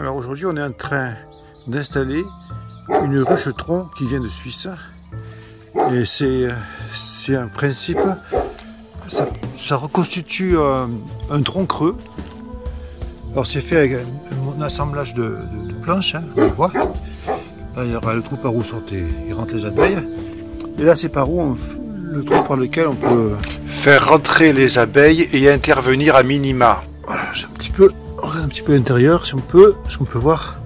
Alors aujourd'hui on est en train d'installer une ruche-tronc qui vient de Suisse. Et c'est un principe, ça reconstitue un tronc creux. Alors c'est fait avec un assemblage de planches, hein, on le voit. Là il y aura le trou par où ils rentrent les abeilles. Et là c'est par où le trou par lequel on peut faire rentrer les abeilles et intervenir à minima. Voilà, j'ai on regarde un petit peu l'intérieur si on peut voir.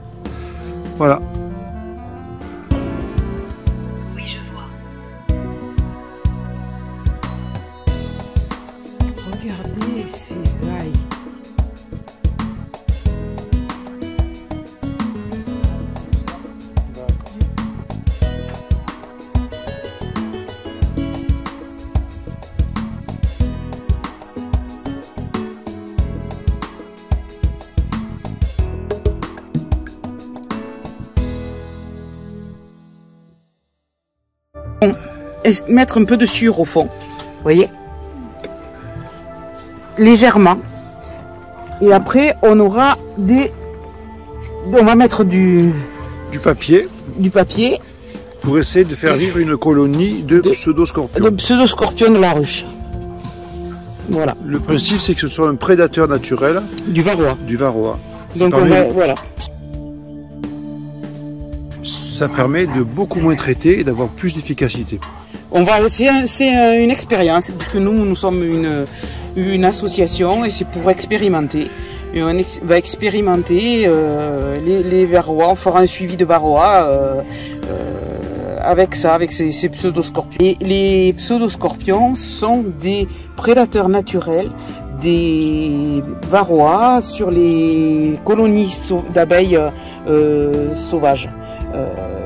Voilà. Oui, je vois. Regardez ces ailes. Mettre un peu de sucre au fond, vous voyez, légèrement, et après on aura on va mettre du papier pour essayer de faire vivre une colonie de pseudoscorpions de la ruche. Voilà. Le principe c'est que ce soit un prédateur naturel du varroa. Donc voilà. Ça permet de beaucoup moins traiter et d'avoir plus d'efficacité. C'est une expérience, puisque nous sommes une association et c'est pour expérimenter. Et on va expérimenter les varroas, on fera un suivi de varroa avec ces pseudoscorpions. Et les pseudoscorpions sont des prédateurs naturels des varroas sur les colonies d'abeilles sauvages.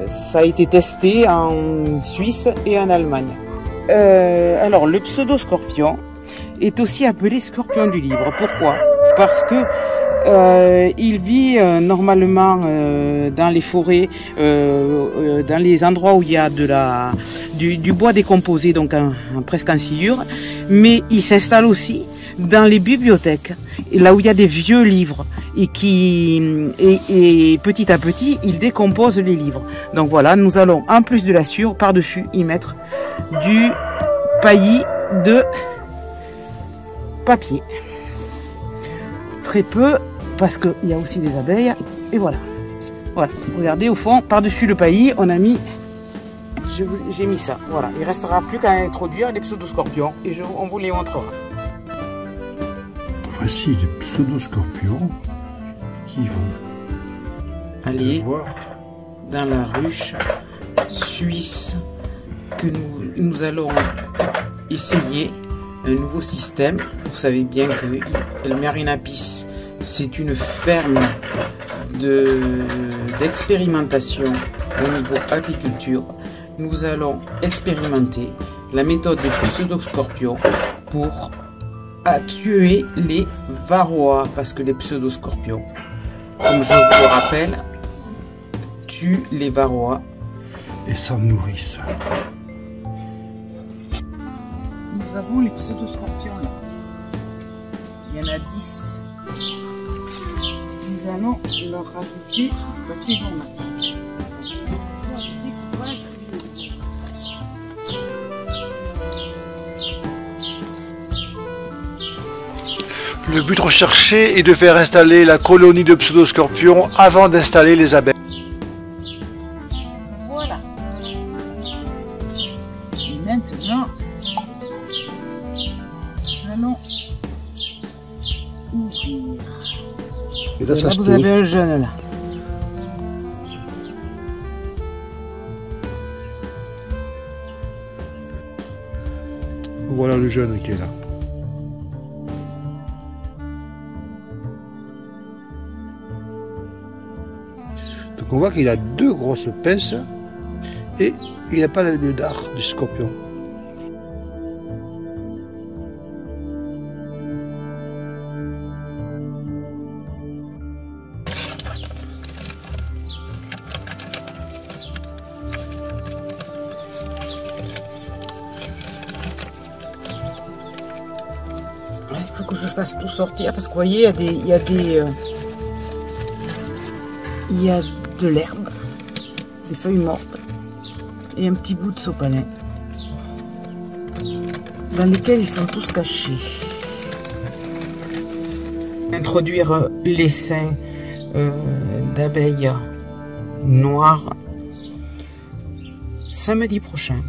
Ça a été testé en Suisse et en Allemagne. Alors le pseudoscorpion est aussi appelé scorpion du livre. Pourquoi? Parce que il vit normalement dans les forêts, dans les endroits où il y a du bois décomposé, donc presque en sciure, mais il s'installe aussi dans les bibliothèques, là où il y a des vieux livres et petit à petit il décompose les livres. Donc voilà, nous allons en plus de la sciure par-dessus y mettre du paillis de papier. Très peu parce qu'il y a aussi les abeilles et voilà. Voilà, regardez au fond, par-dessus le paillis, on a mis, j'ai mis ça. Voilà, il restera plus qu'à introduire les pseudoscorpions et on vous les montrera. Voici les pseudoscorpions qui vont aller voir dans la ruche suisse que nous allons essayer un nouveau système. Vous savez bien que le Marinapis, c'est une ferme d'expérimentation au niveau apiculture. Nous allons expérimenter la méthode des pseudoscorpions pour tuer les varroas, parce que les pseudoscorpions, comme je vous le rappelle, tuent les varroas et s'en nourrissent. Nous avons les pseudoscorpions là. Il y en a 10. Nous allons leur rajouter du papier journal. Le but recherché est de faire installer la colonie de pseudoscorpions avant d'installer les abeilles. Voilà. Et maintenant, nous allons ouvrir. Et là, vous avez un jeune là. Voilà le jeune qui est là. Donc on voit qu'il a deux grosses pinces et il n'a pas le dard du scorpion. Il faut que je fasse tout sortir parce que vous voyez, il y a des il y a de l'herbe, des feuilles mortes et un petit bout de sopalin dans lesquels ils sont tous cachés. Introduire l'essaim d'abeilles noires samedi prochain.